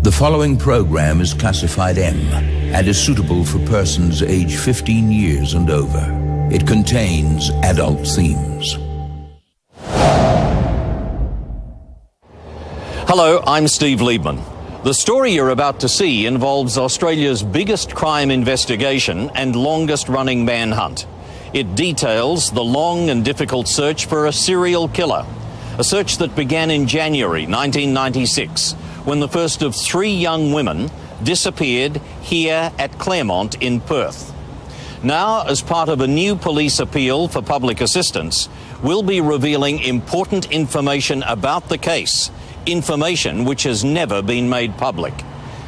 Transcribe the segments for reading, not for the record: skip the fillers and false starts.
The following program is classified M and is suitable for persons aged 15 years and over. It contains adult themes. Hello, I'm Steve Liebman. The story you're about to see involves Australia's biggest crime investigation and longest-running manhunt. It details the long and difficult search for a serial killer, a search that began in January 1996, when the first of 3 young women disappeared here at Claremont in Perth. Now, as part of a new police appeal for public assistance, we'll be revealing important information about the case, information which has never been made public.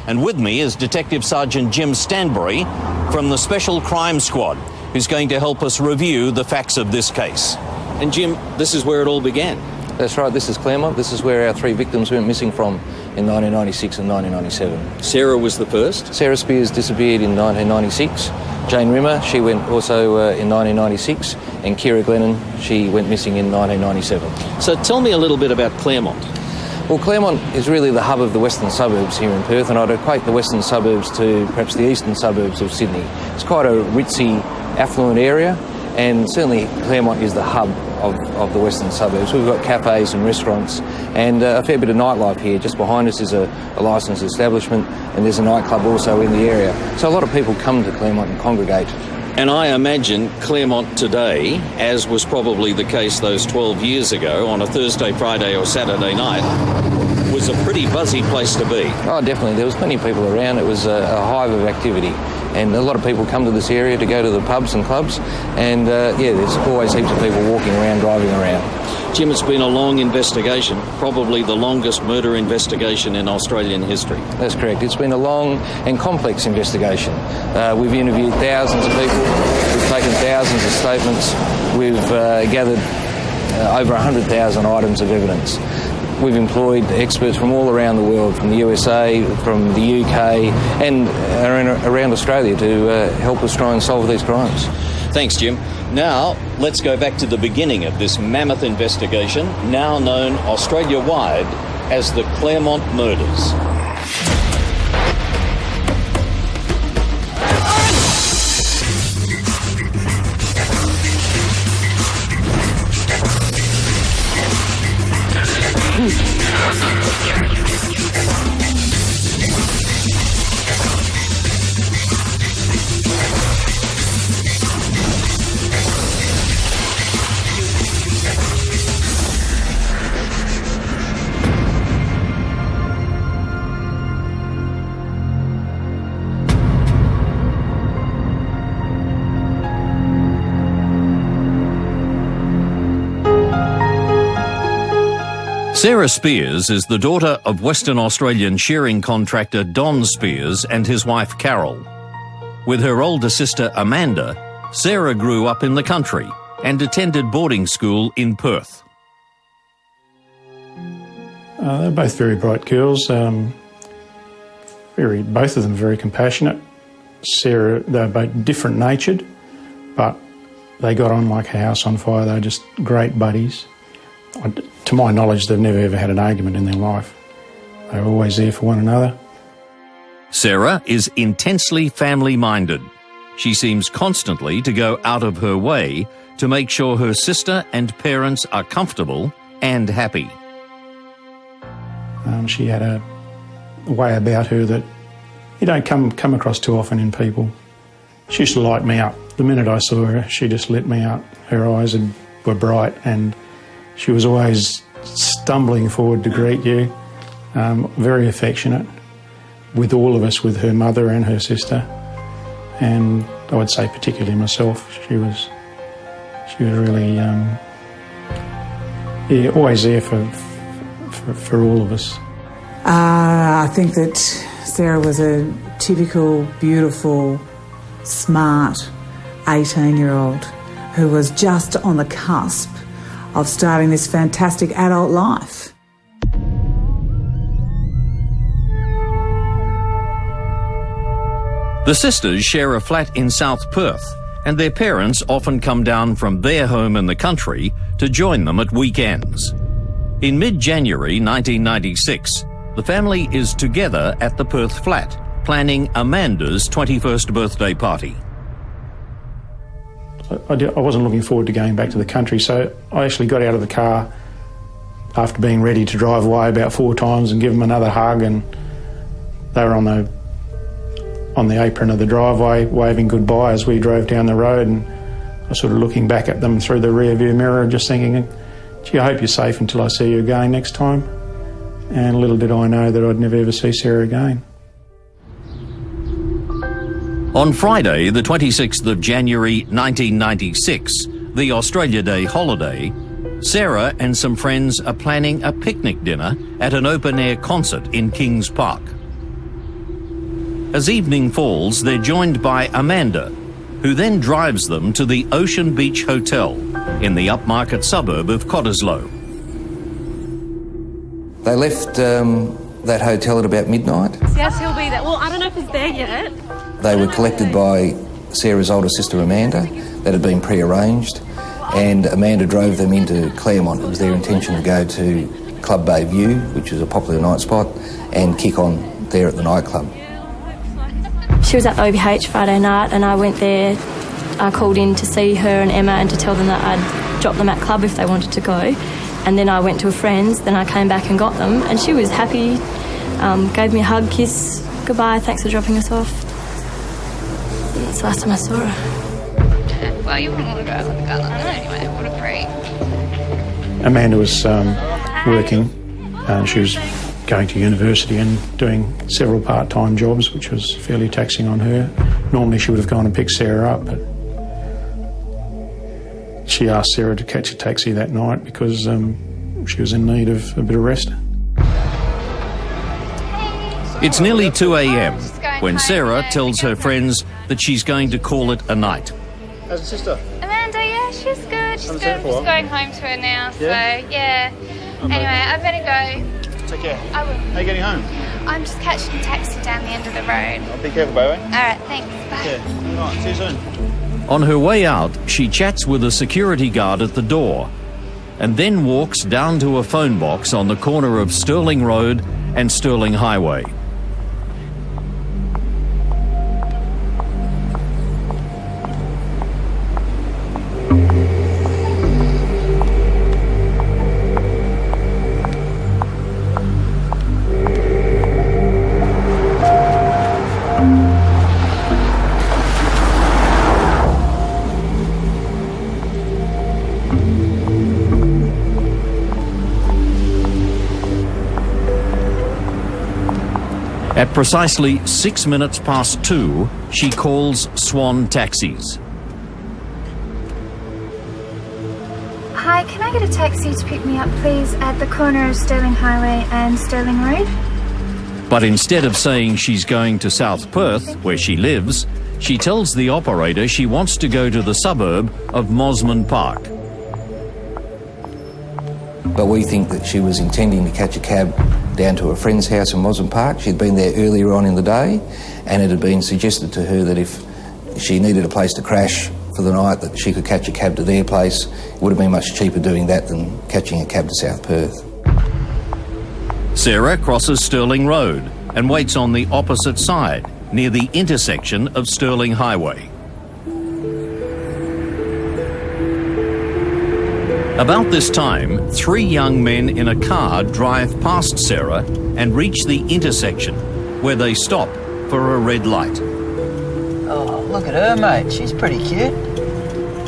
And with me is Detective Sergeant Jim Stanbury from the Special Crime Squad, who's going to help us review the facts of this case. And Jim, this is where it all began. That's right, this is Claremont. This is where our 3 victims went missing from in 1996 and 1997. Sarah was the first? Sarah Spears disappeared in 1996. Jane Rimmer, she went also in 1996. And Kira Glennon, she went missing in 1997. So tell me a little bit about Claremont. Well, Claremont is really the hub of the western suburbs here in Perth, and I'd equate the western suburbs to perhaps the eastern suburbs of Sydney. It's quite a ritzy, affluent area, and certainly Claremont is the hub of the western suburbs. We've got cafes and restaurants and a fair bit of nightlife here. Just behind us is a licensed establishment, and there's a nightclub also in the area. So a lot of people come to Claremont and congregate. And I imagine Claremont today, as was probably the case those 12 years ago, on a Thursday, Friday or Saturday night, was a pretty buzzy place to be. Oh, definitely. There was plenty of people around. It was a hive of activity. And a lot of people come to this area to go to the pubs and clubs. And, yeah, there's always heaps of people walking around, driving around. Jim, it's been a long investigation, probably the longest murder investigation in Australian history. That's correct. It's been a long and complex investigation. We've interviewed thousands of people. We've taken thousands of statements. We've gathered over 100,000 items of evidence. We've employed experts from all around the world, from the USA, from the UK, and around Australia to help us try and solve these crimes. Thanks, Jim. Now, let's go back to the beginning of this mammoth investigation, now known Australia-wide as the Claremont Murders. Sarah Spears is the daughter of Western Australian shearing contractor Don Spears and his wife Carol. With her older sister Amanda, Sarah grew up in the country and attended boarding school in Perth. They're both very bright girls, both of them very compassionate. Sarah, they're both different-natured, but they got on like a house on fire. They're just great buddies. To my knowledge, they've never ever had an argument in their life. They're always there for one another. Sarah is intensely family-minded. She seems constantly to go out of her way to make sure her sister and parents are comfortable and happy. She had a way about her that you don't come across too often in people. She used to light me up. The minute I saw her, she just lit me up. Her eyes were bright, and she was always stumbling forward to greet you, very affectionate with all of us, with her mother and her sister, and I would say particularly myself. She was really always there for all of us. I think that Sarah was a typical, beautiful, smart 18-year-old who was just on the cusp of starting this fantastic adult life. The sisters share a flat in South Perth, and their parents often come down from their home in the country to join them at weekends. In mid-January 1996, the family is together at the Perth flat, planning Amanda's 21st birthday party. I wasn't looking forward to going back to the country, so I actually got out of the car after being ready to drive away about 4 times and give them another hug, and they were on the apron of the driveway waving goodbye as we drove down the road, and I was sort of looking back at them through the rear view mirror and just thinking, gee, I hope you're safe until I see you again next time. And little did I know that I'd never ever see Sarah again. On Friday, the 26th of January 1996, the Australia Day holiday, Sarah and some friends are planning a picnic dinner at an open-air concert in Kings Park. As evening falls, they're joined by Amanda, who then drives them to the Ocean Beach Hotel in the upmarket suburb of Cottesloe. They left that hotel at about midnight. Yes, he'll be there. Well, I don't know if he's there yet. They were collected by Sarah's older sister Amanda. That had been pre-arranged, and Amanda drove them into Claremont. It was their intention to go to Club Bay View, which is a popular night spot, and kick on there at the nightclub. She was at OBH Friday night, and I went there. I called in to see her and Emma and to tell them that I'd drop them at club if they wanted to go. And then I went to a friend's, then I came back and got them, and she was happy, gave me a hug, kiss, goodbye, thanks for dropping us off. That's the last time I saw her. Well, you wouldn't want to go out with a guy like that anyway, I would agree. Amanda was working. She was going to university and doing several part-time jobs, which was fairly taxing on her. Normally she would have gone and picked Sarah up, but she asked Sarah to catch a taxi that night because she was in need of a bit of rest. It's nearly 2 a.m. when Sarah tells her friends that she's going to call it a night. How's your sister? Amanda, yeah, she's good. She's good. I'm just going home to her now, so yeah. Okay. Anyway, I better go. Take care. I will. How are you getting home? I'm just catching a taxi down the end of the road. Oh, be careful, baby. All right, thanks. Bye. Yeah. All right, see you soon. On her way out, she chats with a security guard at the door and then walks down to a phone box on the corner of Stirling Road and Stirling Highway. At precisely 6 minutes past 2, she calls Swan Taxis. Hi, can I get a taxi to pick me up, please, at the corner of Stirling Highway and Stirling Road? But instead of saying she's going to South Perth, where she lives, she tells the operator she wants to go to the suburb of Mosman Park. But we think that she was intending to catch a cab down to a friend's house in Mosman Park. She'd been there earlier on in the day, and it had been suggested to her that if she needed a place to crash for the night, that she could catch a cab to their place. It would have been much cheaper doing that than catching a cab to South Perth. Sarah crosses Stirling Road and waits on the opposite side, near the intersection of Stirling Highway. About this time, 3 young men in a car drive past Sarah and reach the intersection, where they stop for a red light. Oh, look at her, mate. She's pretty cute.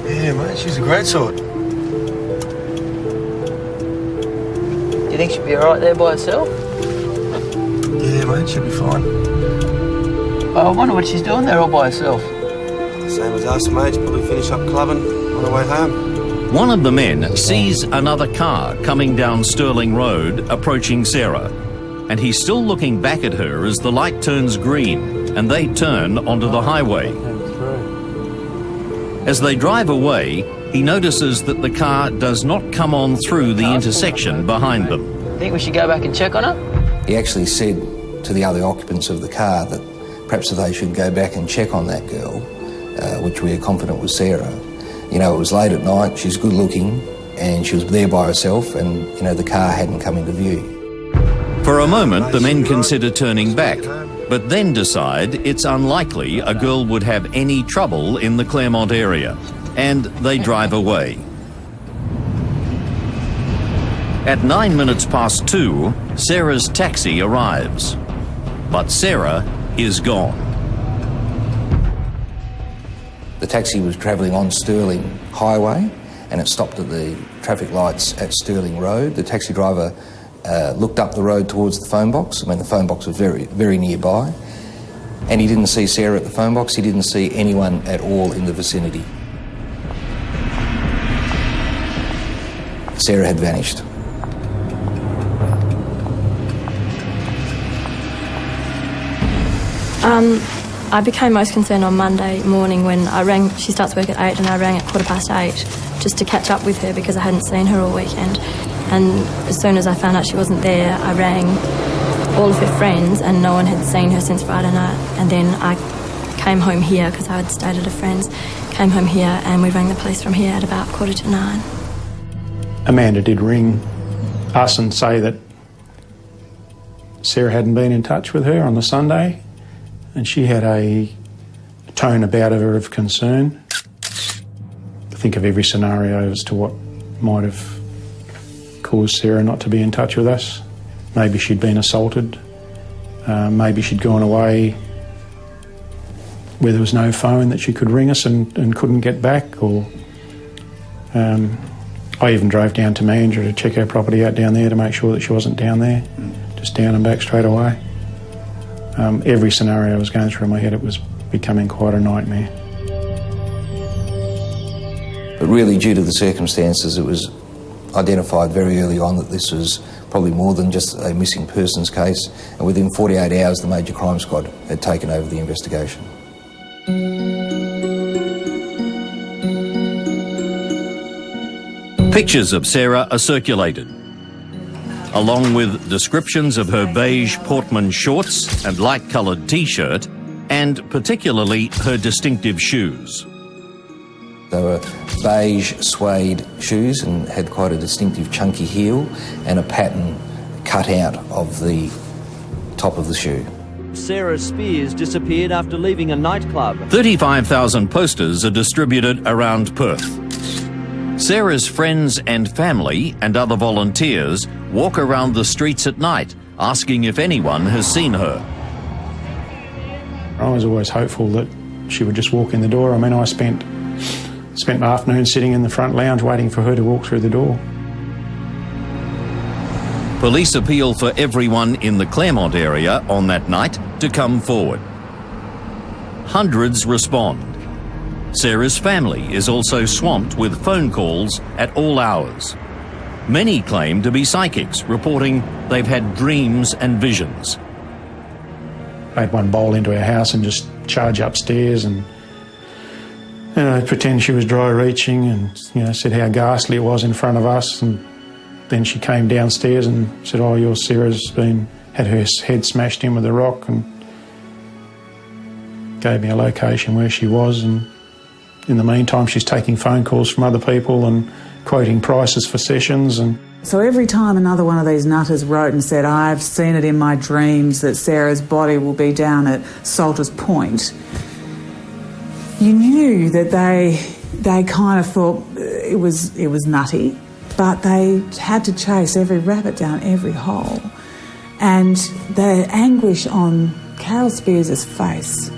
Yeah, mate, she's a great sort. Do you think she'll be all right there by herself? Yeah, mate, she'll be fine. Oh, I wonder what she's doing there all by herself. Same as us, mate. She'll probably finish up clubbing on her way home. One of the men sees another car coming down Stirling Road, approaching Sarah, and he's still looking back at her as the light turns green and they turn onto the highway. As they drive away, he notices that the car does not come on through the intersection behind them. Think we should go back and check on her? He actually said to the other occupants of the car that perhaps they should go back and check on that girl, which we are confident was Sarah. You know, it was late at night, she's good looking, and she was there by herself, and, you know, the car hadn't come into view. For a moment, the men consider turning back, but then decide it's unlikely a girl would have any trouble in the Claremont area, and they drive away. At 2:09, Sarah's taxi arrives, but Sarah is gone. The taxi was travelling on Stirling Highway and it stopped at the traffic lights at Stirling Road. The taxi driver looked up the road towards the phone box. I mean, the phone box was very, very nearby. And he didn't see Sarah at the phone box. He didn't see anyone at all in the vicinity. Sarah had vanished. I became most concerned on Monday morning when I rang. She starts work at 8 and I rang at 8:15 just to catch up with her because I hadn't seen her all weekend. And as soon as I found out she wasn't there, I rang all of her friends and no one had seen her since Friday night. And then I came home here because I had stayed at a friend's, came home here and we rang the police from here at about 9:15. Amanda did ring us and say that Sarah hadn't been in touch with her on the Sunday, and she had a tone about her of concern. Think of every scenario as to what might have caused Sarah not to be in touch with us. Maybe she'd been assaulted, maybe she'd gone away where there was no phone that she could ring us and couldn't get back, or I even drove down to Mandurah to check our property out down there to make sure that she wasn't down there, just down and back straight away. Every scenario I was going through in my head, it was becoming quite a nightmare. But really, due to the circumstances, it was identified very early on that this was probably more than just a missing persons case, and within 48 hours the Major Crime Squad had taken over the investigation. Pictures of Sarah are circulated, along with descriptions of her beige Portman shorts and light-coloured T-shirt, and particularly her distinctive shoes. They were beige suede shoes and had quite a distinctive chunky heel and a pattern cut out of the top of the shoe. Sarah Spears disappeared after leaving a nightclub. 35,000 posters are distributed around Perth. Sarah's friends and family and other volunteers walk around the streets at night, asking if anyone has seen her. I was always hopeful that she would just walk in the door. I mean, I spent my afternoon sitting in the front lounge waiting for her to walk through the door. Police appeal for everyone in the Claremont area on that night to come forward. Hundreds respond. Sarah's family is also swamped with phone calls at all hours. Many claim to be psychics, reporting they've had dreams and visions. I had one bowl into our house and just charge upstairs and pretend she was dry reaching and said how ghastly it was in front of us, and then she came downstairs and said, "Oh, your Sarah's had her head smashed in with a rock," and gave me a location where she was. And in the meantime, she's taking phone calls from other people and quoting prices for sessions. And so every time another one of these nutters wrote and said, "I've seen it in my dreams that Sarah's body will be down at Salters Point," you knew that they kind of thought it was nutty, but they had to chase every rabbit down every hole. And the anguish on Carol Spears' face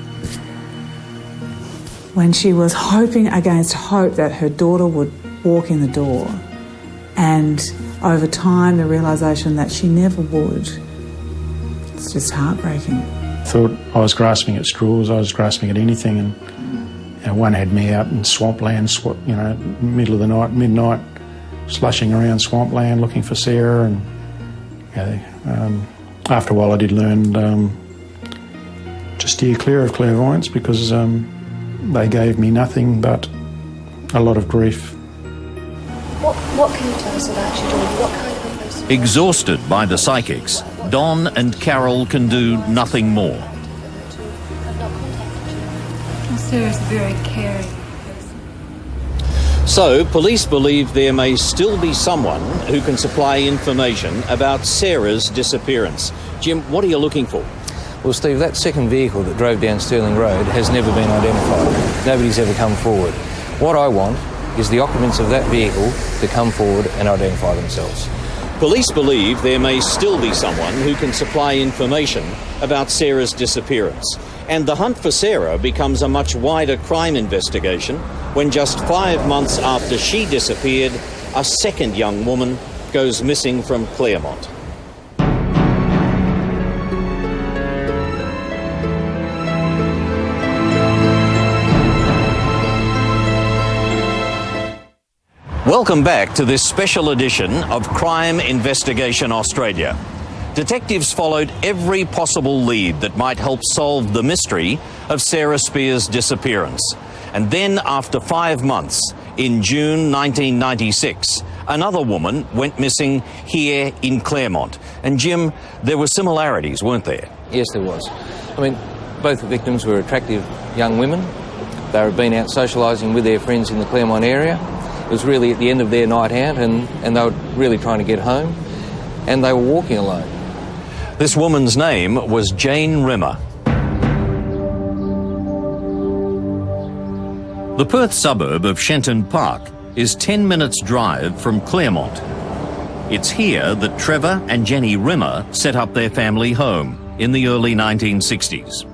when she was hoping against hope that her daughter would walk in the door, and over time the realisation that she never would. It's just heartbreaking. I thought I was grasping at straws, I was grasping at anything, and one had me out in swampland, middle of the night, midnight, slushing around swampland looking for Sarah. And after a while I did learn to steer clear of clairvoyance because they gave me nothing but a lot of grief. What can you tell us about your daughter? What kind of a person? Exhausted by the psychics, Don and Carol can do nothing more. Sarah's a very caring person. So, police believe there may still be someone who can supply information about Sarah's disappearance. Jim, what are you looking for? Well, Steve, that second vehicle that drove down Stirling Road has never been identified. Nobody's ever come forward. What I want is the occupants of that vehicle to come forward and identify themselves. Police believe there may still be someone who can supply information about Sarah's disappearance. And the hunt for Sarah becomes a much wider crime investigation when just 5 months after she disappeared, a second young woman goes missing from Claremont. Welcome back to this special edition of Crime Investigation Australia. Detectives followed every possible lead that might help solve the mystery of Sarah Spear's disappearance. And then, after 5 months, in June 1996, another woman went missing here in Claremont. And Jim, there were similarities, weren't there? Yes, there was. I mean, both the victims were attractive young women. They had been out socialising with their friends in the Claremont area. It was really at the end of their night out, and they were really trying to get home, and they were walking alone. This woman's name was Jane Rimmer. The Perth suburb of Shenton Park is 10 minutes' drive from Claremont. It's here that Trevor and Jenny Rimmer set up their family home in the early 1960s.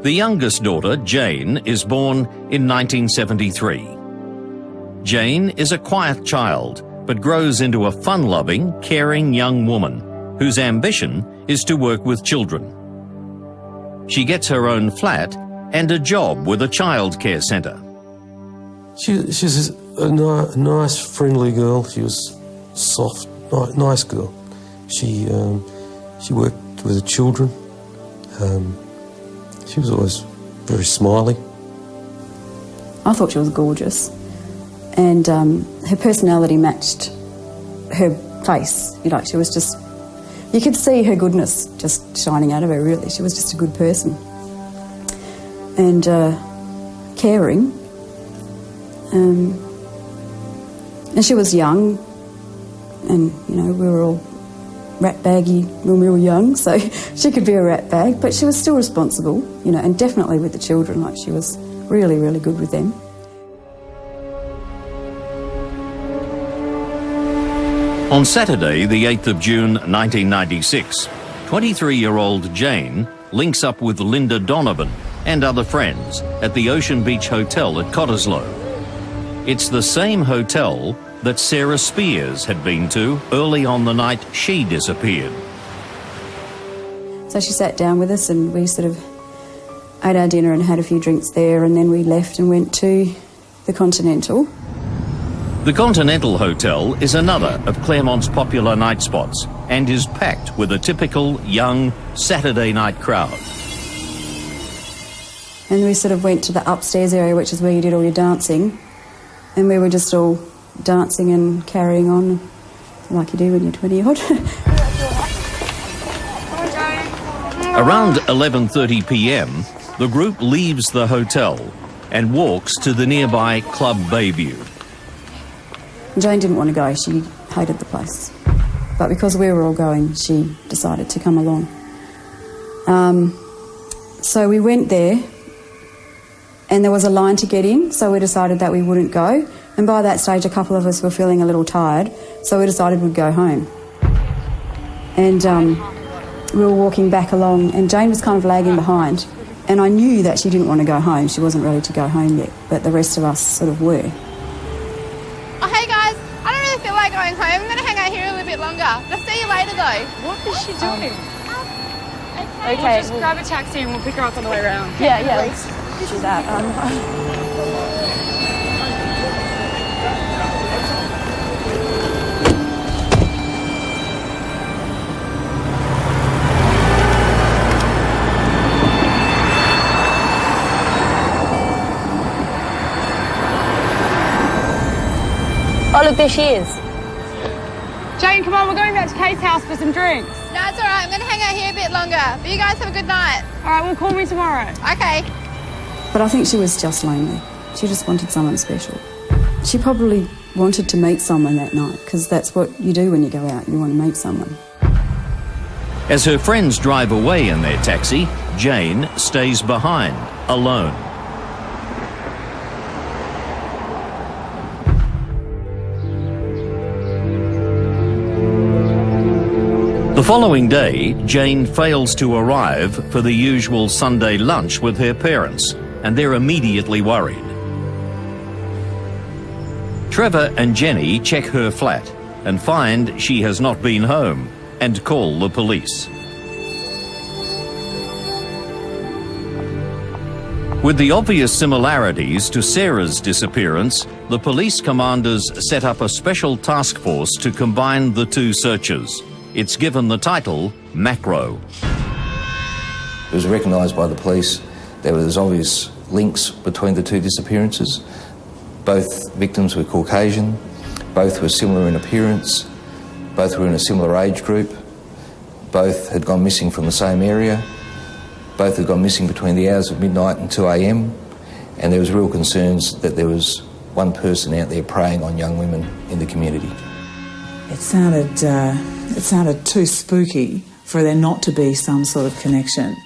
The youngest daughter, Jane, is born in 1973. Jane is a quiet child, but grows into a fun-loving, caring young woman whose ambition is to work with children. She gets her own flat and a job with a childcare centre. She's a nice, friendly girl. She was soft, nice girl. She worked with the children. She was always very smiley. I thought she was gorgeous, and her personality matched her face. She was just, you could see her goodness just shining out of her, really. She was just a good person. And caring. And she was young, and, we were all rat-baggy when we were young, so she could be a rat-bag, but she was still responsible, and definitely with the children. She was really, really good with them. On Saturday, the 8th of June 1996, 23-year-old Jane links up with Linda Donovan and other friends at the Ocean Beach Hotel at Cottesloe. It's the same hotel that Sarah Spears had been to early on the night she disappeared. So she sat down with us and we sort of ate our dinner and had a few drinks there, and then we left and went to the Continental. The Continental Hotel is another of Claremont's popular night spots and is packed with a typical young Saturday night crowd. And we sort of went to the upstairs area, which is where you did all your dancing, and we were just all dancing and carrying on like you do when you're 20-odd. Around 11:30 p.m, the group leaves the hotel and walks to the nearby Club Bayview. Jane didn't want to go, she hated the place. But because we were all going, she decided to come along. So we went there, and there was a line to get in, so we decided that we wouldn't go. And by that stage, a couple of us were feeling a little tired, so we decided we'd go home. And we were walking back along, and Jane was kind of lagging behind. And I knew that she didn't want to go home. She wasn't ready to go home yet, but the rest of us sort of were. Oh, hey guys, I don't really feel like going home. I'm going to hang out here a little bit longer. I'll see you later though. What is she doing? Okay. We'll just grab a taxi and we'll pick her up on the way around. Yeah, let's do that. Oh, look, there she is. Jane, come on, we're going back to Kate's house for some drinks. No, it's all right. I'm going to hang out here a bit longer. But you guys have a good night. All right, well, call me tomorrow. Okay. But I think she was just lonely. She just wanted someone special. She probably wanted to meet someone that night, because that's what you do when you go out, you want to meet someone. As her friends drive away in their taxi, Jane stays behind, alone. The following day, Jane fails to arrive for the usual Sunday lunch with her parents, and they're immediately worried. Trevor and Jenny check her flat and find she has not been home and call the police. With the obvious similarities to Sarah's disappearance, the police commanders set up a special task force to combine the two searches. It's given the title Macro. It was recognised by the police there was obvious links between the two disappearances. Both victims were Caucasian, both were similar in appearance, both were in a similar age group, both had gone missing from the same area, both had gone missing between the hours of midnight and 2 a.m, and there was real concerns that there was one person out there preying on young women in the community. It sounded too spooky for there not to be some sort of connection.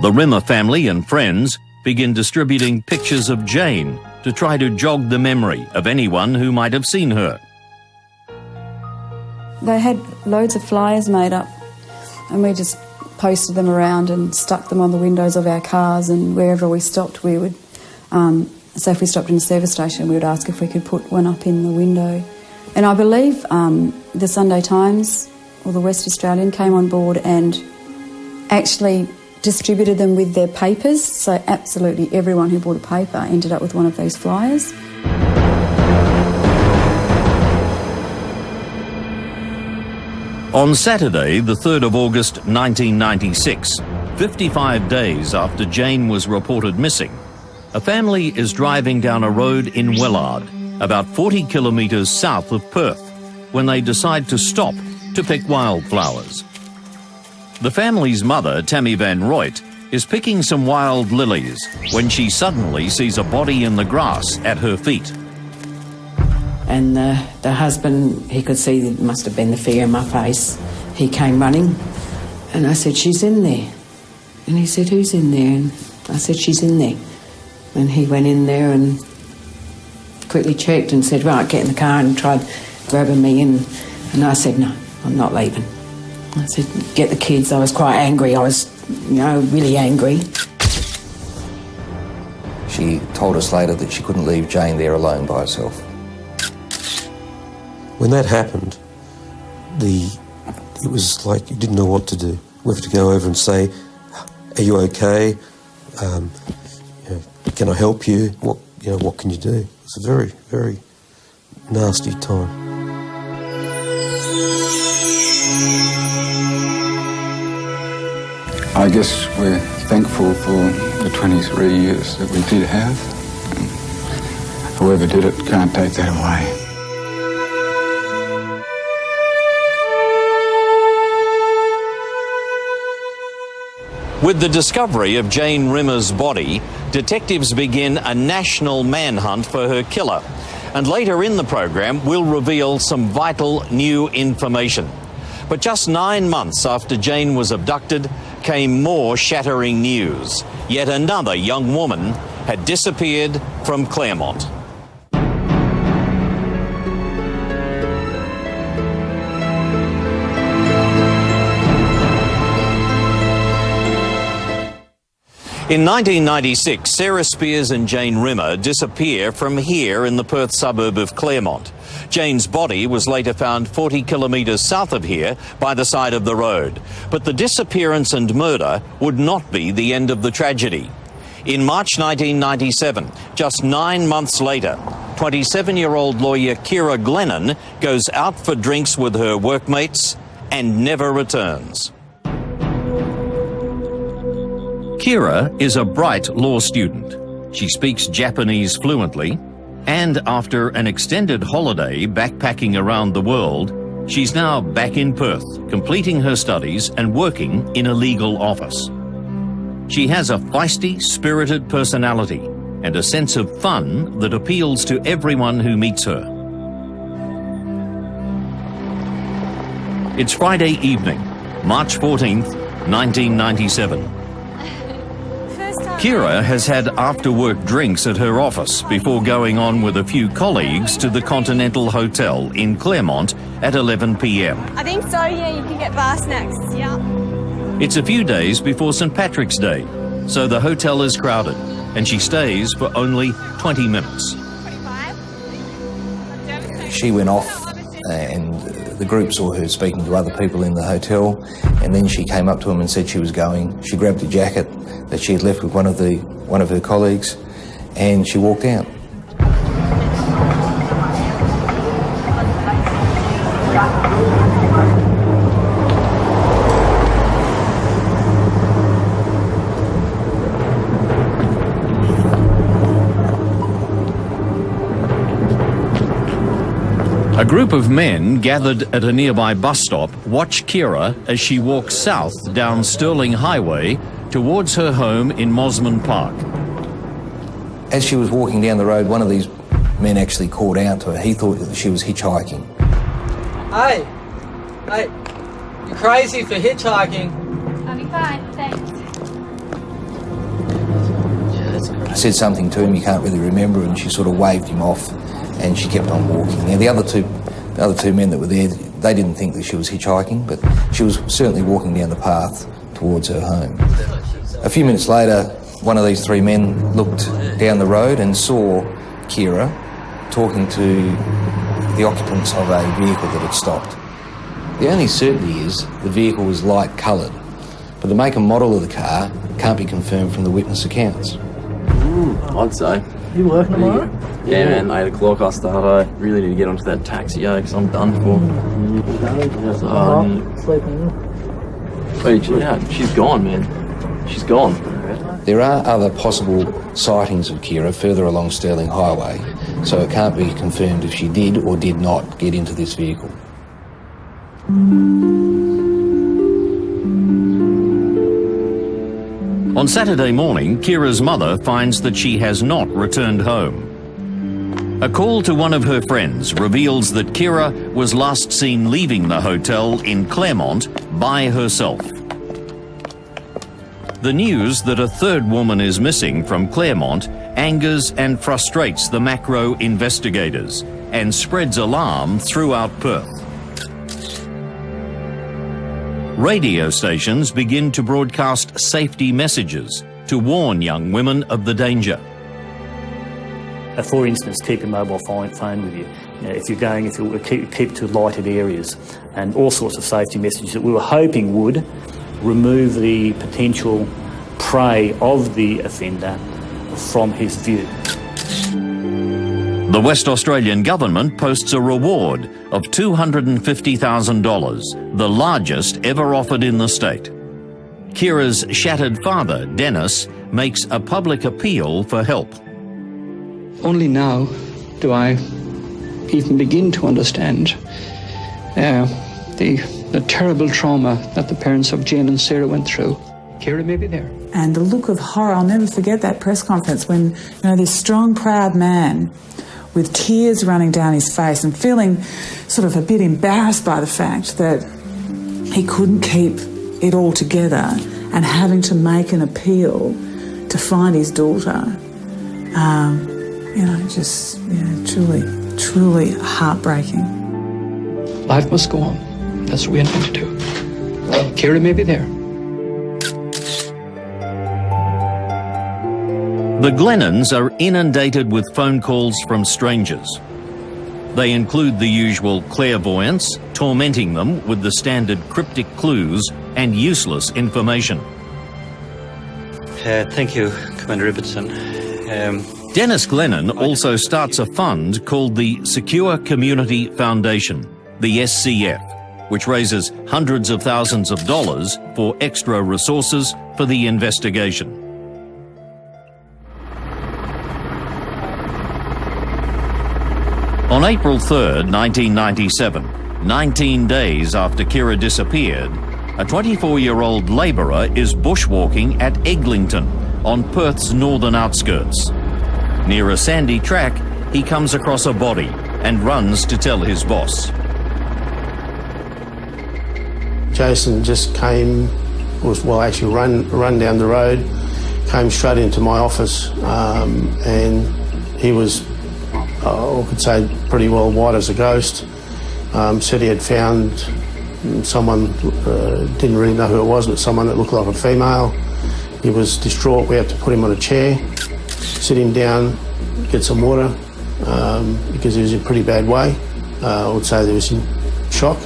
The Rimmer family and friends begin distributing pictures of Jane to try to jog the memory of anyone who might have seen her. They had loads of flyers made up, and we just posted them around and stuck them on the windows of our cars, and wherever we stopped we would, so if we stopped in a service station we would ask if we could put one up in the window. And I believe the Sunday Times or the West Australian came on board and actually distributed them with their papers, so absolutely everyone who bought a paper ended up with one of those flyers. On Saturday, the 3rd of August 1996, 55 days after Jane was reported missing, a family is driving down a road in Wellard, about 40 kilometres south of Perth, when they decide to stop to pick wildflowers. The family's mother, Tammy Van Rooyt, is picking some wild lilies when she suddenly sees a body in the grass at her feet. And the husband, he could see it must have been the fear in my face. He came running and I said, "She's in there." And he said, "Who's in there?" And I said, "She's in there." And he went in there and quickly checked and said, "Right, get in the car," and tried grabbing me in. And I said, "No, I'm not leaving." I said, "Get the kids." I was quite angry. I was, really angry. She told us later that she couldn't leave Jane there alone by herself. When that happened, it was like you didn't know what to do. We have to go over and say, "Are you okay? Can I help you? What can you do?" It's a very, very nasty time. I guess we're thankful for the 23 years that we did have. And whoever did it can't take that away. With the discovery of Jane Rimmer's body, detectives begin a national manhunt for her killer. And later in the program, we'll reveal some vital new information. But just 9 months after Jane was abducted, came more shattering news. Yet another young woman had disappeared from Claremont. In 1996, Sarah Spears and Jane Rimmer disappear from here in the Perth suburb of Claremont. Jane's body was later found 40 kilometres south of here by the side of the road. But the disappearance and murder would not be the end of the tragedy. In March 1997, just 9 months later, 27-year-old lawyer Kira Glennon goes out for drinks with her workmates and never returns. Kira is a bright law student. She speaks Japanese fluently, and after an extended holiday backpacking around the world, she's now back in Perth, completing her studies and working in a legal office. She has a feisty, spirited personality and a sense of fun that appeals to everyone who meets her. It's Friday evening, March 14th, 1997. Kira has had after-work drinks at her office before going on with a few colleagues to the Continental Hotel in Claremont at 11 p.m. I think so, yeah, you can get bar snacks, yeah. It's a few days before St. Patrick's Day, so the hotel is crowded, and she stays for only 20 minutes. She went off and the group saw her speaking to other people in the hotel, and then she came up to him and said she was going. She grabbed a jacket that she had left with one of her colleagues, and she walked out. A group of men gathered at a nearby bus stop watch Kira as she walks south down Stirling Highway towards her home in Mosman Park. As she was walking down the road, one of these men actually called out to her. He thought that she was hitchhiking. Hey, you're crazy for hitchhiking. I'll be fine, thanks. I said something to him, he can't really remember, and she sort of waved him off, and she kept on walking. Now, the other two men that were there, they didn't think that she was hitchhiking, but she was certainly walking down the path towards her home. A few minutes later, one of these three men looked down the road and saw Kira talking to the occupants of a vehicle that had stopped. The only certainty is the vehicle was light coloured, but the make and model of the car can't be confirmed from the witness accounts. I'd say. You working tomorrow? Yeah, man, 8 o'clock I start. I really need to get onto that taxi, because I'm done for. Sleeping. Wait, chill out. She's gone, man. She's gone. There are other possible sightings of Kira further along Stirling Highway, so it can't be confirmed if she did or did not get into this vehicle. On Saturday morning, Kira's mother finds that she has not returned home. A call to one of her friends reveals that Kira was last seen leaving the hotel in Claremont by herself. The news that a third woman is missing from Claremont angers and frustrates the macro investigators and spreads alarm throughout Perth. Radio stations begin to broadcast safety messages to warn young women of the danger. For instance, keep your mobile phone with you. If you're going, keep it to lighted areas, and all sorts of safety messages that we were hoping would remove the potential prey of the offender from his view. The West Australian government posts a reward of $250,000, the largest ever offered in the state. Kira's shattered father, Dennis, makes a public appeal for help. Only now do I even begin to understand the terrible trauma that the parents of Jane and Sarah went through. Kira may be there. And the look of horror, I'll never forget that press conference when, this strong, proud man with tears running down his face and feeling sort of a bit embarrassed by the fact that he couldn't keep it all together and having to make an appeal to find his daughter. Truly heartbreaking. Life must go on. That's what we intend to do. Kira may be there. The Glennons are inundated with phone calls from strangers. They include the usual clairvoyants, tormenting them with the standard cryptic clues and useless information. Thank you, Commander Ibbotson. Dennis Glennon also starts a fund called the Secure Community Foundation, the SCF, which raises hundreds of thousands of dollars for extra resources for the investigation. On April 3rd, 1997, 19 days after Kira disappeared, a 24-year-old labourer is bushwalking at Eglinton on Perth's northern outskirts. Near a sandy track, he comes across a body and runs to tell his boss. Jason just came, actually run down the road, came straight into my office, and he was, I could say, pretty well white as a ghost. Said he had found someone, didn't really know who it was, but someone that looked like a female. He was distraught. We had to put him on a chair, sit him down, get some water, because he was in a pretty bad way. I would say he was in shock.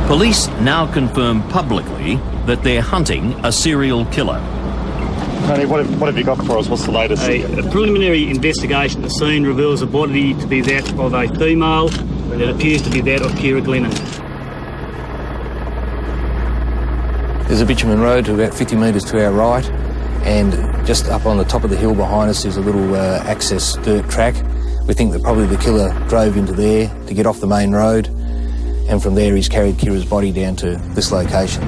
Police now confirm publicly that they're hunting a serial killer. Tony, what have you got for us? What's the latest? A preliminary investigation at the scene reveals the body to be that of a female, and it appears to be that of Kira Glennon. There's a bitumen road to about 50 metres to our right, and just up on the top of the hill behind us is a little access dirt track. We think that probably the killer drove into there to get off the main road, and from there he's carried Kira's body down to this location.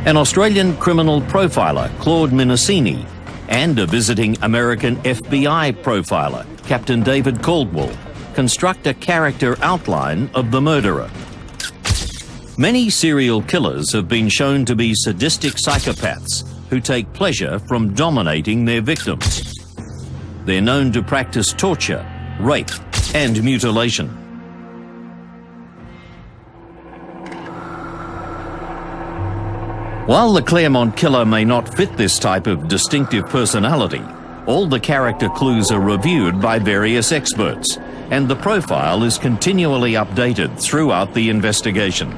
An Australian criminal profiler, Claude Minicini, and a visiting American FBI profiler, Captain David Caldwell, construct a character outline of the murderer. Many serial killers have been shown to be sadistic psychopaths who take pleasure from dominating their victims. They're known to practice torture, rape, and mutilation. While the Claremont killer may not fit this type of distinctive personality, all the character clues are reviewed by various experts, and the profile is continually updated throughout the investigation.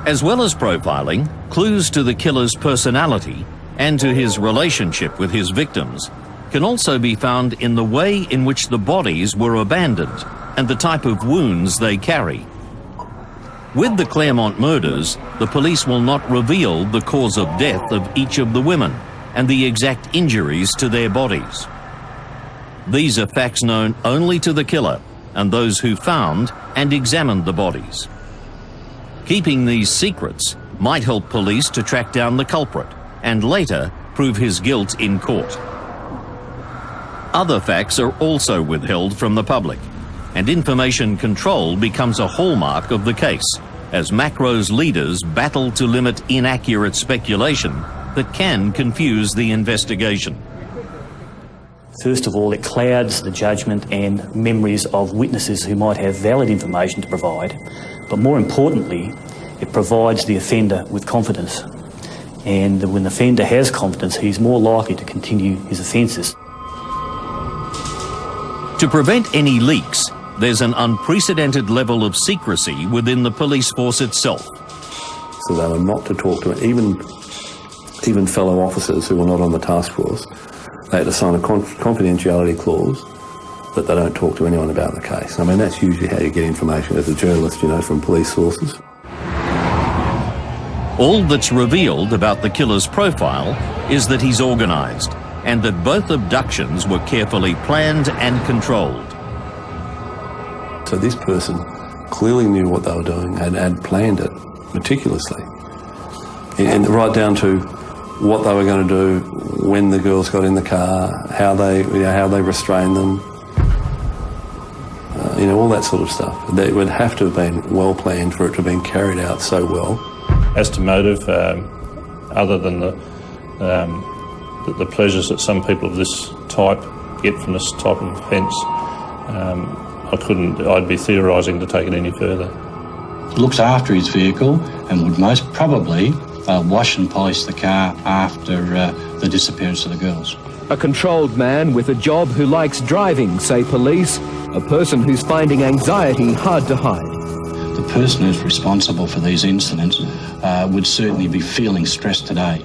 As well as profiling, clues to the killer's personality and to his relationship with his victims can also be found in the way in which the bodies were abandoned and the type of wounds they carry. With the Claremont murders, the police will not reveal the cause of death of each of the women and the exact injuries to their bodies. These are facts known only to the killer and those who found and examined the bodies. Keeping these secrets might help police to track down the culprit and later prove his guilt in court. Other facts are also withheld from the public, and information control becomes a hallmark of the case as Macro's leaders battle to limit inaccurate speculation that can confuse the investigation. First of all, it clouds the judgment and memories of witnesses who might have valid information to provide, but more importantly, it provides the offender with confidence. And when the offender has confidence, he's more likely to continue his offences. To prevent any leaks, there's an unprecedented level of secrecy within the police force itself. So they were not to talk to even fellow officers who were not on the task force. They had to sign a confidentiality clause that they don't talk to anyone about the case. I mean, that's usually how you get information as a journalist, you know, from police sources. All that's revealed about the killer's profile is that he's organised and that both abductions were carefully planned and controlled. So this person clearly knew what they were doing and had planned it meticulously. And right down to what they were going to do when the girls got in the car, how they restrained them, all that sort of stuff. That would have to have been well planned for it to have been carried out so well. As to motive, other than the pleasures that some people of this type get from this type of offence, I'd be theorising to take it any further. Looks after his vehicle and would most probably wash and polish the car after the disappearance of the girls. A controlled man with a job who likes driving, say police, a person who's finding anxiety hard to hide. The person who's responsible for these incidents would certainly be feeling stressed today.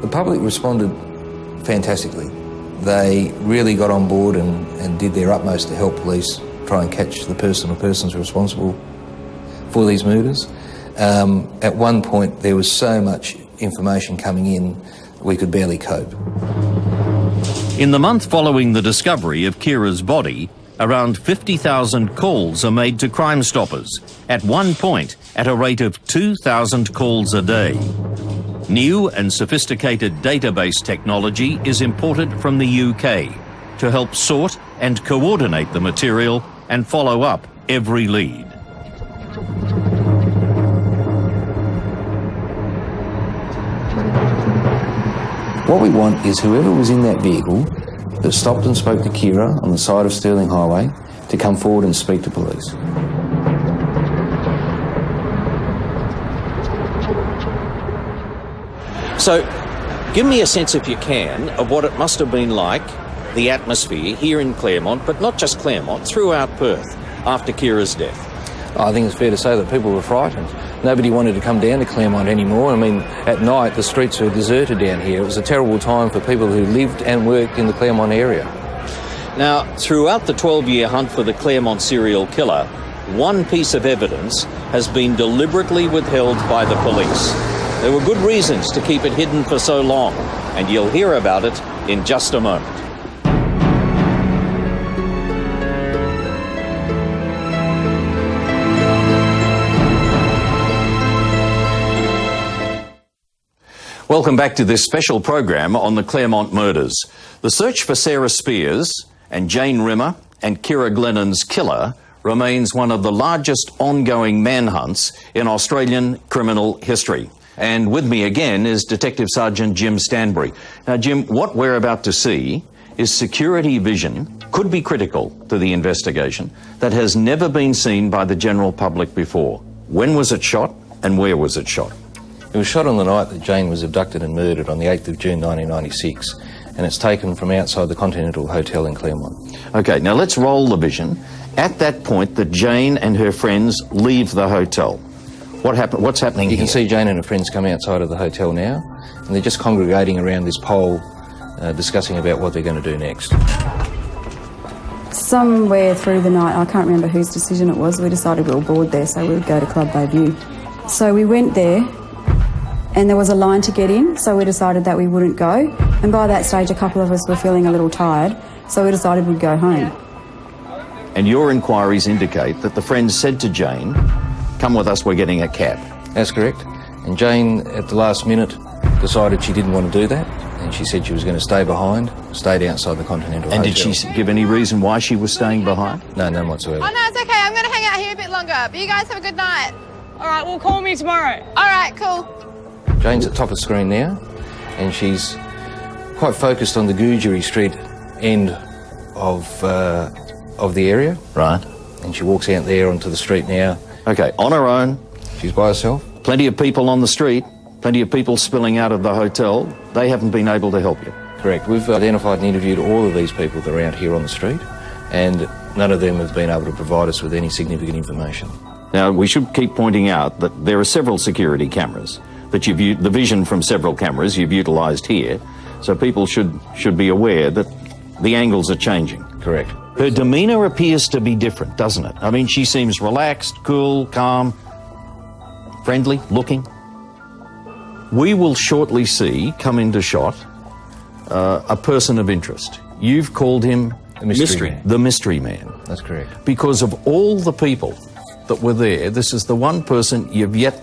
The public responded fantastically. They really got on board and did their utmost to help police try and catch the person or persons responsible for these murders. At one point, there was so much information coming in, we could barely cope. In the month following the discovery of Kira's body, around 50,000 calls are made to Crime Stoppers. At one point, at a rate of 2,000 calls a day. New and sophisticated database technology is imported from the UK to help sort and coordinate the material and follow up every lead. What we want is whoever was in that vehicle that stopped and spoke to Kira on the side of Stirling Highway to come forward and speak to police. So, give me a sense, if you can, of what it must have been like, the atmosphere here in Claremont, but not just Claremont, throughout Perth, after Kira's death. I think it's fair to say that people were frightened. Nobody wanted to come down to Claremont anymore. I mean, at night the streets were deserted down here. It was a terrible time for people who lived and worked in the Claremont area. Now, throughout the 12-year hunt for the Claremont serial killer, one piece of evidence has been deliberately withheld by the police. There were good reasons to keep it hidden for so long, and you'll hear about it in just a moment. Welcome back to this special program on the Claremont murders. The search for Sarah Spears and Jane Rimmer and Kira Glennon's killer remains one of the largest ongoing manhunts in Australian criminal history. And with me again is Detective Sergeant Jim Stanbury. Now, Jim, what we're about to see is security vision, could be critical to the investigation, that has never been seen by the general public before. When was it shot and where was it shot? It was shot on the night that Jane was abducted and murdered on the 8th of June 1996, and it's taken from outside the Continental Hotel in Claremont. OK, now let's roll the vision. At that point that Jane and her friends leave the hotel, what's happening here? You can see Jane and her friends come outside of the hotel now, and they're just congregating around this pole, discussing about what they're going to do next. Somewhere through the night, I can't remember whose decision it was, we decided we were bored there, so we would go to Club Bayview. So we went there, and there was a line to get in, so we decided that we wouldn't go. And by that stage, a couple of us were feeling a little tired, so we decided we'd go home. And your inquiries indicate that the friends said to Jane, "Come with us, we're getting a cab." That's correct. And Jane, at the last minute, decided she didn't want to do that, and she said she was going to stay behind, stayed outside the Continental Hotel. And did she give any reason why she was staying behind? No, none whatsoever. Oh, no, it's okay. I'm going to hang out here a bit longer, but you guys have a good night. All right, well, call me tomorrow. All right, cool. Jane's at the top of the screen now, and she's quite focused on the Goodgery Street end of the area. Right. And she walks out there onto the street now. OK, on her own. She's by herself. Plenty of people on the street, plenty of people spilling out of the hotel. They haven't been able to help you. Correct. We've identified and interviewed all of these people that are out here on the street, and none of them have been able to provide us with any significant information. Now, we should keep pointing out that there are several security cameras, that you've the vision from several cameras you've utilised here, so people should be aware that the angles are changing. Correct. Her demeanour appears to be different, doesn't it? I mean, she seems relaxed, cool, calm, friendly, looking. We will shortly see come into shot a person of interest. You've called him the mystery man. That's correct. Because of all the people that were there, this is the one person you've yet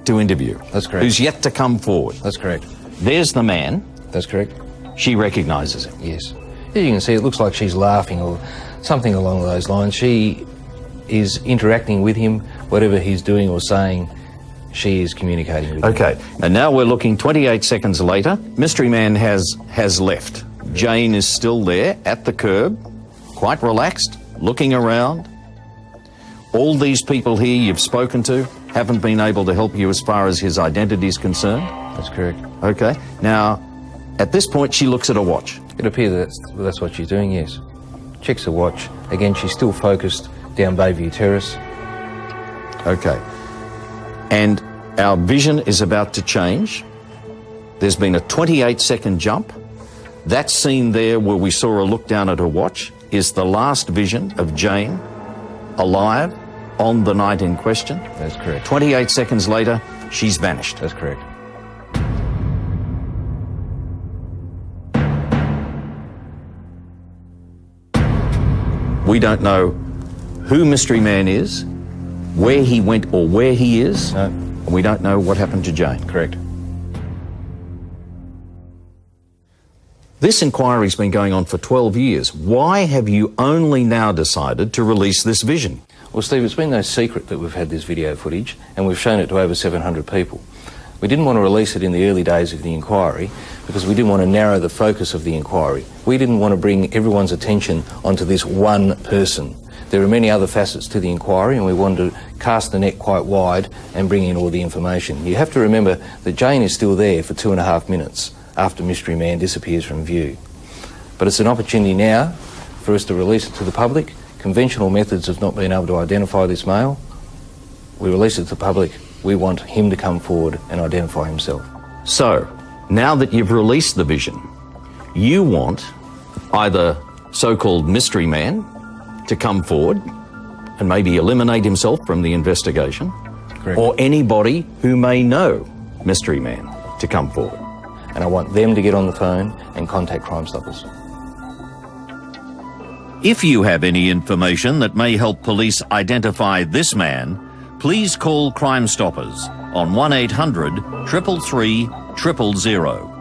to interview. That's correct. Who's yet to come forward. That's correct. There's the man. That's correct. She recognises him. Yes. As you can see, it looks like she's laughing or something along those lines. She is interacting with him. Whatever he's doing or saying, she is communicating with him. Okay, and now we're looking 28 seconds later. Mystery man has left. Jane is still there at the curb, quite relaxed, looking around. All these people here you've spoken to haven't been able to help you as far as his identity is concerned? That's correct. Okay. Now, at this point, she looks at a watch. It appears that's what she's doing, yes. Checks the watch. Again, she's still focused down Bayview Terrace. Okay. And our vision is about to change. There's been a 28-second jump. That scene there where we saw her look down at her watch is the last vision of Jane alive on the night in question. That's correct. 28 seconds later, she's vanished. That's correct. We don't know who Mystery Man is, where he went or where he is. No. And we don't know what happened to Jane. Correct. This inquiry's been going on for 12 years. Why have you only now decided to release this vision? Well, Steve, it's been no secret that we've had this video footage, and we've shown it to over 700 people. We didn't want to release it in the early days of the inquiry because we didn't want to narrow the focus of the inquiry. We didn't want to bring everyone's attention onto this one person. There are many other facets to the inquiry, and we wanted to cast the net quite wide and bring in all the information. You have to remember that Jane is still there for 2.5 minutes after Mystery Man disappears from view. But it's an opportunity now for us to release it to the public. Conventional methods have not been able to identify this male. We release it to the public. We want him to come forward and identify himself. So, now that you've released the vision, you want either so-called Mystery Man to come forward and maybe eliminate himself from the investigation, Correct. Or anybody who may know Mystery Man to come forward. And I want them to get on the phone and contact Crime Stoppers. If you have any information that may help police identify this man, please call Crime Stoppers on 1800 333 000.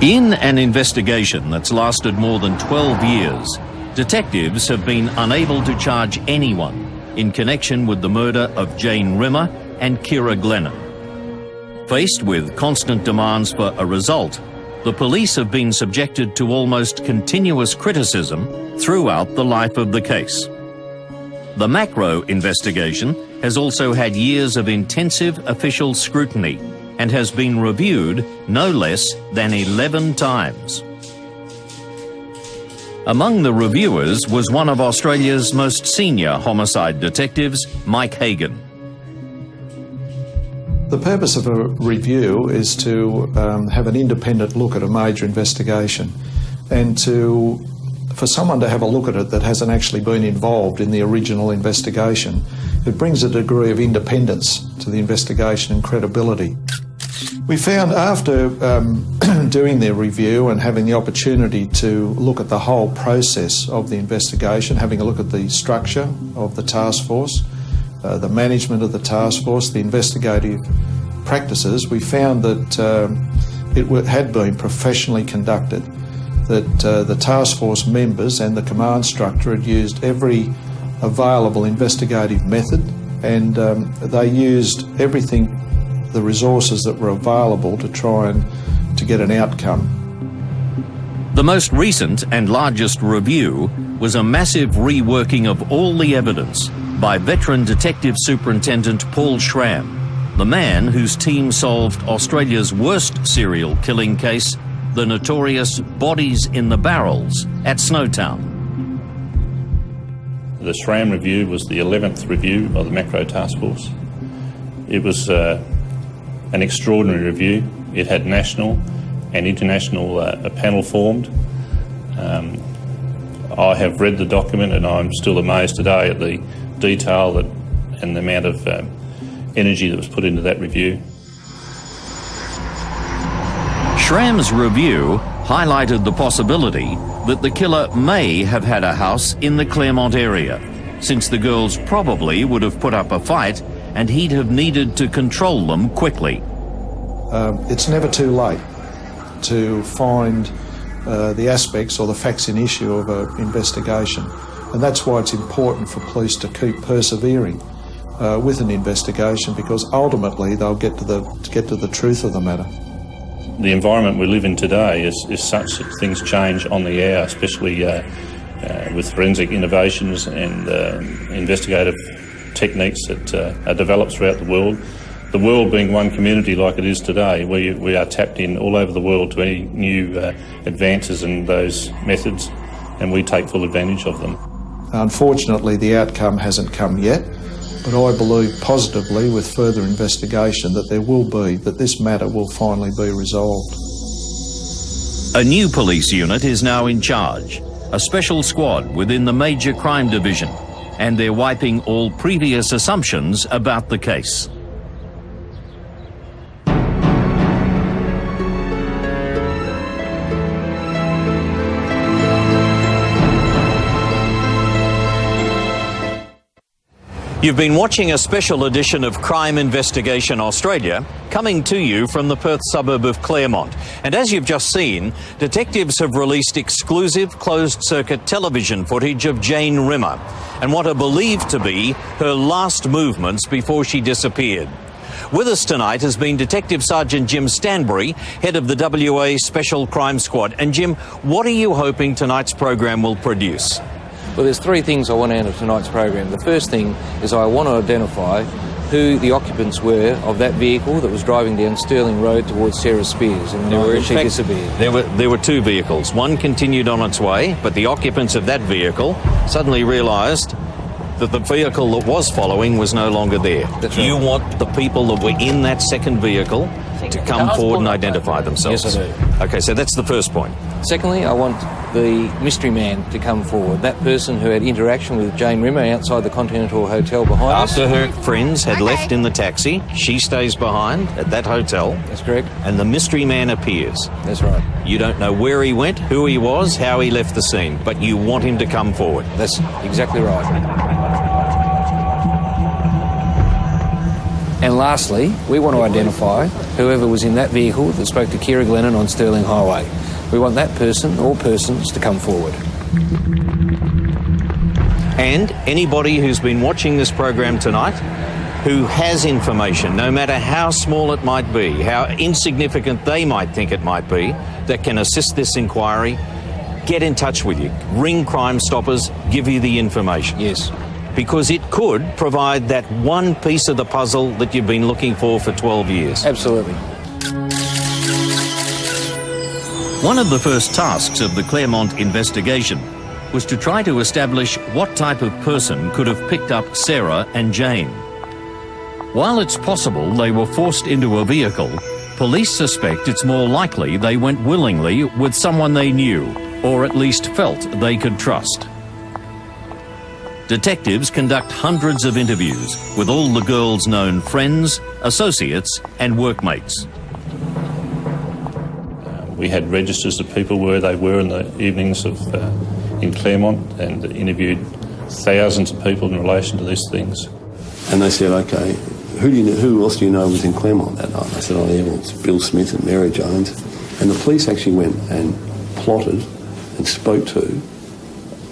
In an investigation that's lasted more than 12 years, detectives have been unable to charge anyone in connection with the murder of Jane Rimmer and Kira Glennon. Faced with constant demands for a result, the police have been subjected to almost continuous criticism throughout the life of the case. The macro investigation has also had years of intensive official scrutiny and has been reviewed no less than 11 times. Among the reviewers was one of Australia's most senior homicide detectives, Mike Hagan. The purpose of a review is to have an independent look at a major investigation, and for someone to have a look at it that hasn't actually been involved in the original investigation. It brings a degree of independence to the investigation and credibility. We found after doing the review and having the opportunity to look at the whole process of the investigation, having a look at the structure of the task force, the management of the task force, the investigative practices, we found that it had been professionally conducted, that the task force members and the command structure had used every available investigative method, and they used everything, the resources that were available to try and to get an outcome. The most recent and largest review was a massive reworking of all the evidence by veteran Detective Superintendent Paul Schramm, the man whose team solved Australia's worst serial killing case, the notorious Bodies in the Barrels at Snowtown. The Schramm review was the 11th review of the Macro Task Force. It was an extraordinary review. It had national and international a panel formed. I have read the document and I'm still amazed today at the detail and the amount of energy that was put into that review. Schramm's review highlighted the possibility that the killer may have had a house in the Claremont area, since the girls probably would have put up a fight and he'd have needed to control them quickly. It's never too late to find the aspects or the facts in issue of an investigation, and that's why it's important for police to keep persevering with an investigation, because ultimately they'll get to the truth of the matter. The environment we live in today is such that things change on the hour, especially with forensic innovations and investigative techniques that are developed throughout the world. The world being one community like it is today, we are tapped in all over the world to any new advances in those methods, and we take full advantage of them. Unfortunately, the outcome hasn't come yet, but I believe positively with further investigation that this matter will finally be resolved. A new police unit is now in charge, a special squad within the Major Crime Division, and they're wiping all previous assumptions about the case. You've been watching a special edition of Crime Investigation Australia, coming to you from the Perth suburb of Claremont. And as you've just seen, detectives have released exclusive closed-circuit television footage of Jane Rimmer and what are believed to be her last movements before she disappeared. With us tonight has been Detective Sergeant Jim Stanbury, head of the WA Special Crime Squad. And Jim, what are you hoping tonight's program will produce? Well, there's three things I want out of tonight's program. The first thing is I want to identify who the occupants were of that vehicle that was driving down Stirling Road towards Sarah Spears and where she disappeared. There were two vehicles. One continued on its way, but the occupants of that vehicle suddenly realised that the vehicle that was following was no longer there. That's right. You want the people that were in that second vehicle to come forward and identify themselves. Yes, I do. Okay, so that's the first point. Secondly, I want the mystery man to come forward, that person who had interaction with Jane Rimmer outside the Continental Hotel behind us. After her friends had left in the taxi, she stays behind at that hotel. That's correct. And the mystery man appears. That's right. You don't know where he went, who he was, how he left the scene, but you want him to come forward. That's exactly right. And lastly, we want to identify whoever was in that vehicle that spoke to Kira Glennon on Stirling Highway. We want that person or persons to come forward. And anybody who's been watching this program tonight who has information, no matter how small it might be, how insignificant they might think it might be, that can assist this inquiry, get in touch with you. Ring Crime Stoppers, give you the information. Yes. Because it could provide that one piece of the puzzle that you've been looking for 12 years. Absolutely. One of the first tasks of the Claremont investigation was to try to establish what type of person could have picked up Sarah and Jane. While it's possible they were forced into a vehicle, police suspect it's more likely they went willingly with someone they knew, or at least felt they could trust. Detectives conduct hundreds of interviews with all the girls' known friends, associates and workmates. We had registers of people where they were in the evenings in Claremont and interviewed thousands of people in relation to these things. And they said, OK, who else do you know was in Claremont that night? I said, oh, yeah, well, it's Bill Smith and Mary Jones. And the police actually went and plotted and spoke to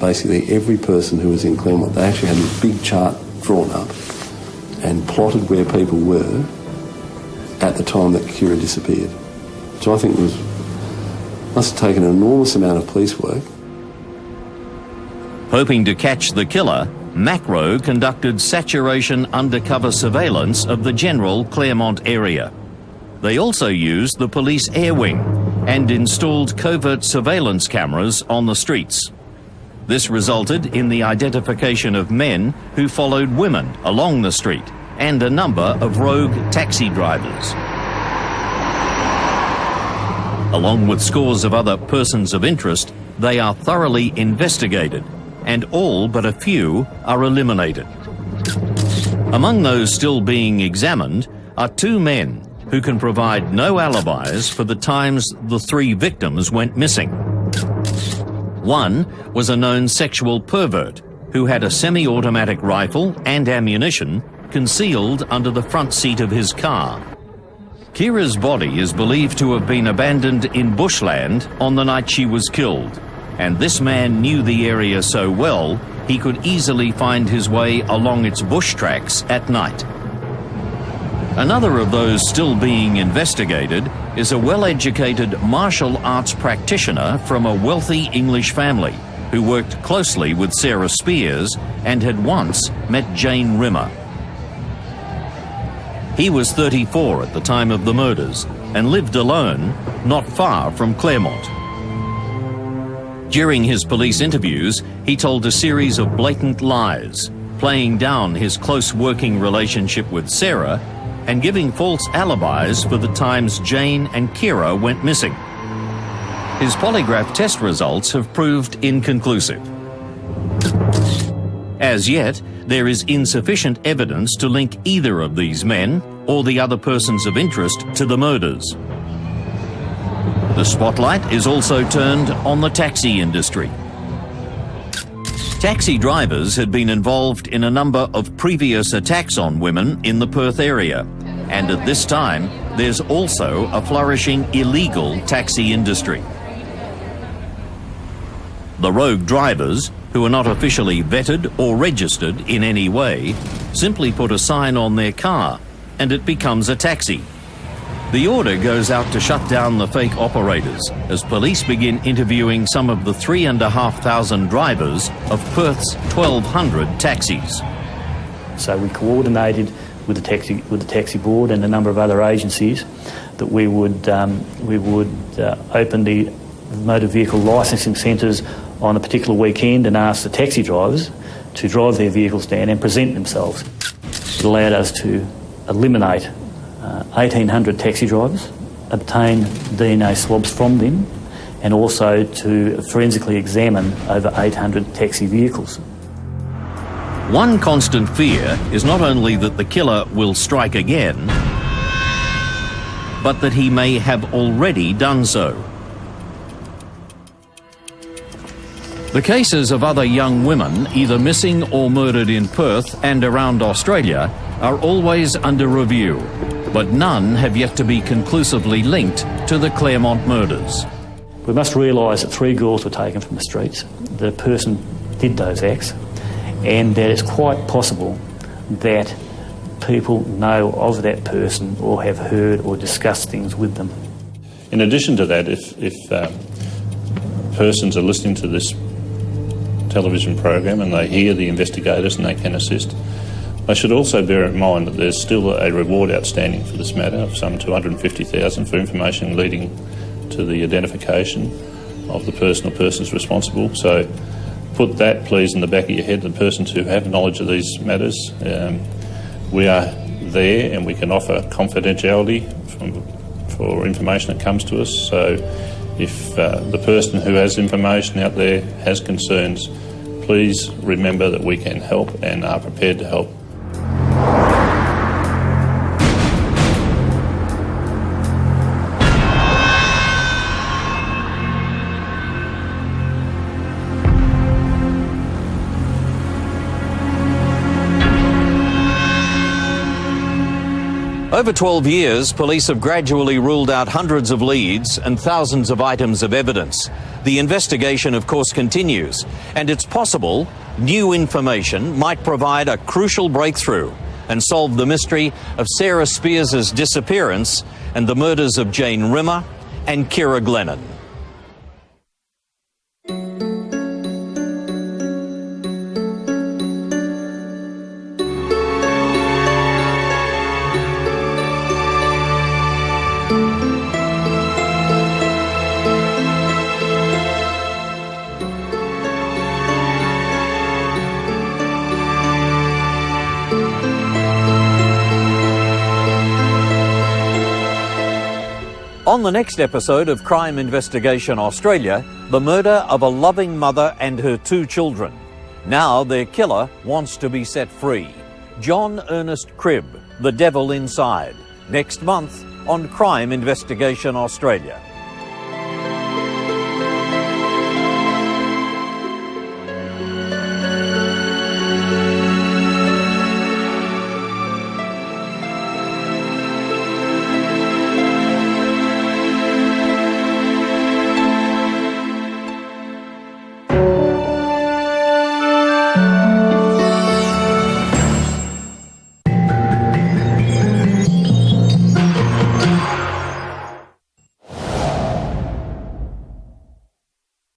basically every person who was in Claremont. They actually had a big chart drawn up and plotted where people were at the time that Kira disappeared. So I think it must have taken an enormous amount of police work. Hoping to catch the killer, Macro conducted saturation undercover surveillance of the general Claremont area. They also used the police air wing and installed covert surveillance cameras on the streets. This resulted in the identification of men who followed women along the street and a number of rogue taxi drivers. Along with scores of other persons of interest, they are thoroughly investigated, and all but a few are eliminated. Among those still being examined are two men who can provide no alibis for the times the three victims went missing. One was a known sexual pervert who had a semi-automatic rifle and ammunition concealed under the front seat of his car. Kira's body is believed to have been abandoned in bushland on the night she was killed, and this man knew the area so well he could easily find his way along its bush tracks at night. Another of those still being investigated is a well-educated martial arts practitioner from a wealthy English family who worked closely with Sarah Spears and had once met Jane Rimmer. He was 34 at the time of the murders and lived alone, not far from Claremont. During his police interviews, he told a series of blatant lies, playing down his close working relationship with Sarah and giving false alibis for the times Jane and Kira went missing. His polygraph test results have proved inconclusive. As yet, there is insufficient evidence to link either of these men or the other persons of interest to the murders. The spotlight is also turned on the taxi industry. Taxi drivers had been involved in a number of previous attacks on women in the Perth area. And at this time, there's also a flourishing illegal taxi industry. The rogue drivers, who are not officially vetted or registered in any way, simply put a sign on their car and it becomes a taxi. The order goes out to shut down the fake operators as police begin interviewing some of the 3,500 drivers of Perth's 1,200 taxis. So we coordinated with the taxi board and a number of other agencies that we would open the motor vehicle licensing centres on a particular weekend and ask the taxi drivers to drive their vehicles down and present themselves. It allowed us to eliminate 1,800 taxi drivers, obtain DNA swabs from them, and also to forensically examine over 800 taxi vehicles. One constant fear is not only that the killer will strike again, but that he may have already done so. The cases of other young women either missing or murdered in Perth and around Australia are always under review, but none have yet to be conclusively linked to the Claremont murders. We must realise that 3 girls were taken from the streets. The person did those acts, and that it's quite possible that people know of that person or have heard or discussed things with them. In addition to that, if persons are listening to this television program and they hear the investigators and they can assist, they should also bear in mind that there's still a reward outstanding for this matter of some $250,000 for information leading to the identification of the person or persons responsible. So put that, please, in the back of your head, the persons who have knowledge of these matters. We are there and we can offer confidentiality for information that comes to us. So if the person who has information out there has concerns, please remember that we can help and are prepared to help. Over 12 years, police have gradually ruled out hundreds of leads and thousands of items of evidence. The investigation, of course, continues, and it's possible new information might provide a crucial breakthrough and solve the mystery of Sarah Spears' disappearance and the murders of Jane Rimmer and Kira Glennon. On the next episode of Crime Investigation Australia, the murder of a loving mother and her 2 children. Now their killer wants to be set free. John Ernest Cribb, The Devil Inside. Next month on Crime Investigation Australia.